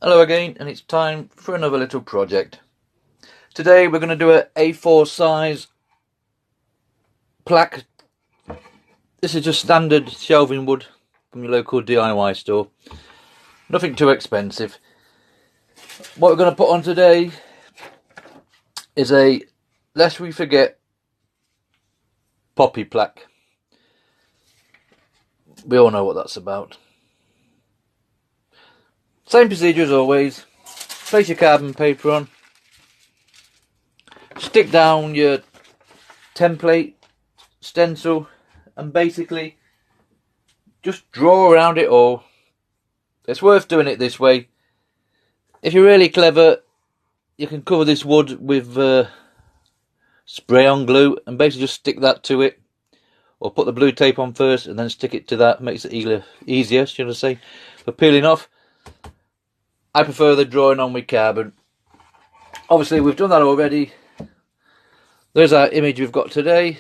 Hello again, and it's time for another little project. Today we're going to do a A4 size plaque. This is just standard shelving wood from your local DIY store. Nothing too expensive. What we're going to put on today is a Lest We Forget poppy plaque. We all know what that's about. Same procedure as always. Place your carbon paper on. Stick down your template stencil and basically just draw around it all. It's worth doing it this way. If you're really clever, you can cover this wood with spray on glue and basically just stick that to it, or put the blue tape on first and then stick it to that. Makes it easier, should I say, for peeling off. I prefer the drawing on with carbon. Obviously we've done that already. There's our image we've got today.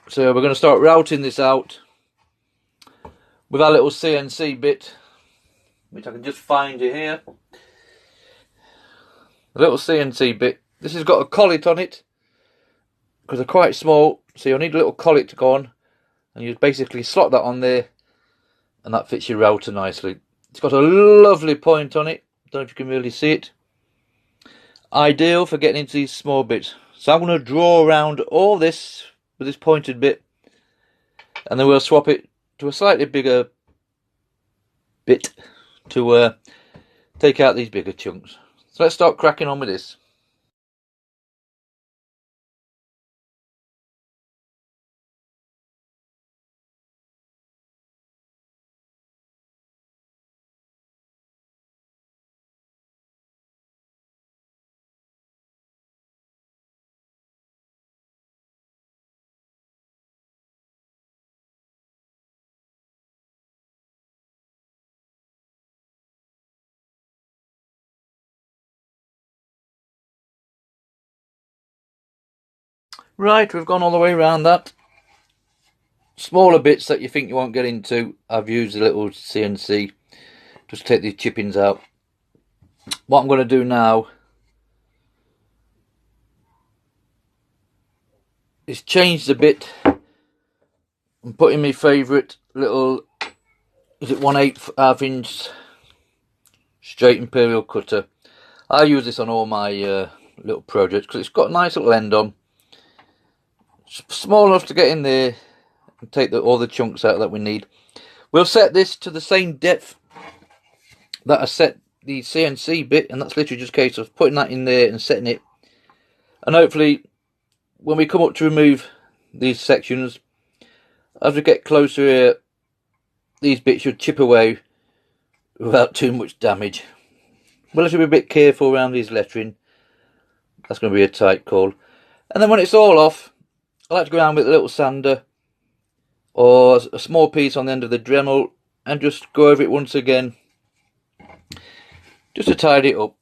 So we're going to start routing this out with our little CNC bit, which I can just find you here. The little CNC bit. This has got a collet on it because they're quite small, so you'll need a little collet to go on, and you basically slot that on there and that fits your router nicely. It's got a lovely point on it. Don't know if you can really see it. Ideal for getting into these small bits. So I'm going to draw around all this with this pointed bit, and then we'll swap it to a slightly bigger bit to take out these bigger chunks. So let's start cracking on with this. Right, we've gone all the way around that. Smaller bits that you think you won't get into, I've used a little CNC just to take these chippings out. What I'm going to do now is change the bit and put in my favourite little, is it 1/8 half-inch straight imperial cutter. I use this on all my little projects because it's got a nice little end on. Small enough to get in there and take all the chunks out that we need. We'll set this to the same depth that I set the CNC bit, and that's literally just a case of putting that in there and setting it. And hopefully when we come up to remove these sections, as we get closer here, these bits should chip away without too much damage. We'll have to be a bit careful around these lettering. That's going to be a tight call. And then when it's all off, I like to go around with a little sander or a small piece on the end of the Dremel and just go over it once again, just to tidy it up.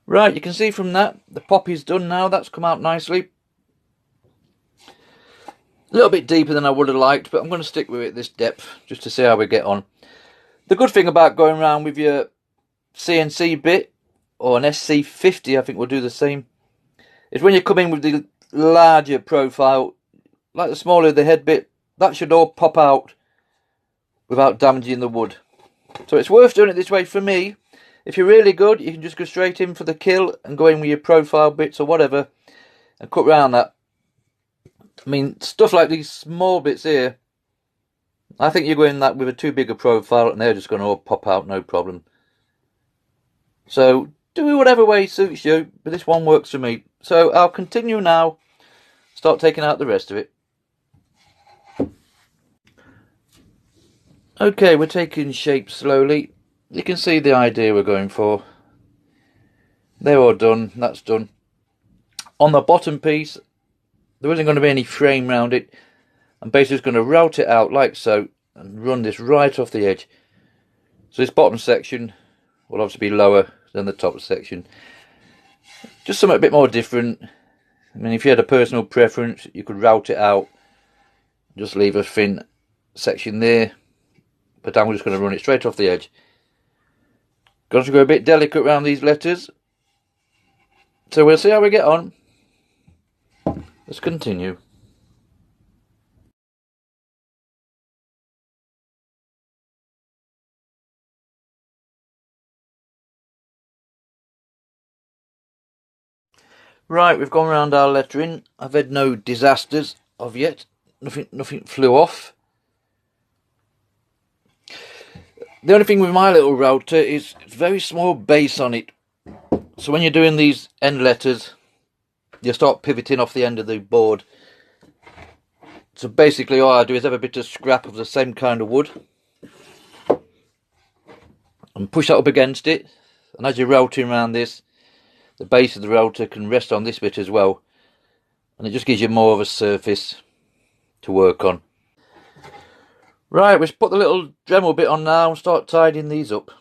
Right, you can see from that, the poppy's done now. That's come out nicely. A little bit deeper than I would have liked, but I'm going to stick with it this depth, just to see how we get on. The good thing about going around with your CNC bit, or an SC50, I think we'll do the same, is when you come in with the larger profile, like the smaller the head bit, that should all pop out without damaging the wood. So it's worth doing it this way for me. If you're really good, you can just go straight in for the kill and go in with your profile bits or whatever and cut round that. I mean, stuff like these small bits here, I think you're going that with a too big a profile and they're just going to all pop out, no problem. So do it whatever way suits you, but this one works for me. So I'll continue now, start taking out the rest of it. Okay, we're taking shape slowly. You can see the idea we're going for. They're all done, that's done. On the bottom piece, there isn't going to be any frame around it. I'm basically just going to route it out like so and run this right off the edge. So this bottom section will obviously be lower than the top section. Just something a bit more different. I mean, if you had a personal preference, you could route it out, just leave a thin section there, but I'm just going to run it straight off the edge. Got to go a bit delicate around these letters, so we'll see how we get on. Let's continue. Right, we've gone around our lettering. I've had no disasters of yet. Nothing flew off. The only thing with my little router is it's very small base on it. So when you're doing these end letters, you start pivoting off the end of the board. So basically all I do is have a bit of scrap of the same kind of wood and push that up against it. And as you're routing around this, the base of the router can rest on this bit as well, and it just gives you more of a surface to work on. Right, we'll put the little Dremel bit on now and start tidying these up.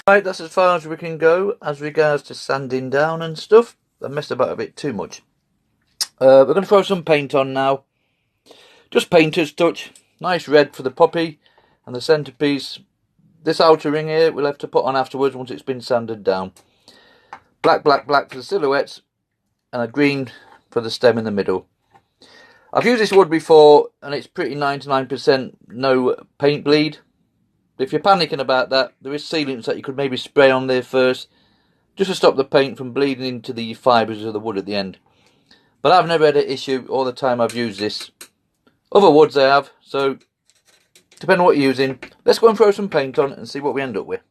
Right, that's as far as we can go as regards to sanding down and stuff. I messed about a bit too much. We're going to throw some paint on now. Just painter's touch. Nice red for the poppy and the centerpiece. This outer ring here we'll have to put on afterwards once it's been sanded down. Black for the silhouettes and a green for the stem in the middle. I've used this wood before and it's pretty 99% no paint bleed. If you're panicking about that, there is sealants that you could maybe spray on there first, just to stop the paint from bleeding into the fibres of the wood at the end. But I've never had an issue all the time I've used this. Other woods I have, so depending on what you're using, let's go and throw some paint on and see what we end up with.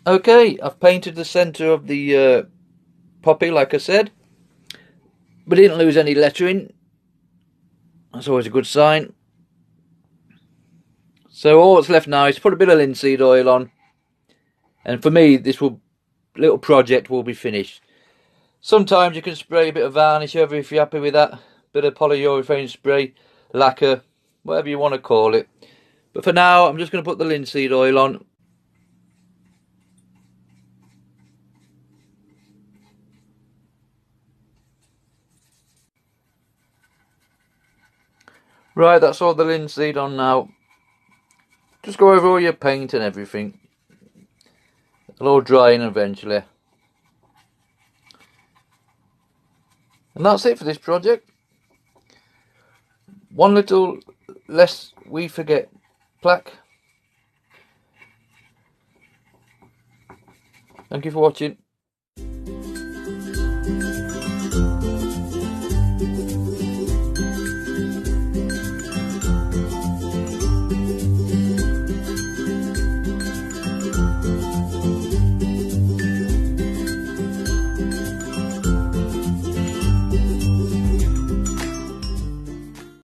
Okay, I've painted the centre of the poppy like I said, but didn't lose any lettering. That's always a good sign. So all that's left now is put a bit of linseed oil on, and for me this little project will be finished. Sometimes you can spray a bit of varnish over if you're happy with that, bit of polyurethane spray, lacquer, whatever you want to call it. But for now I'm just going to put the linseed oil on. Right, that's all the linseed on now. Just go over all your paint and everything. It'll all dry in eventually. And that's it for this project. One little less we forget plaque. Thank you for watching.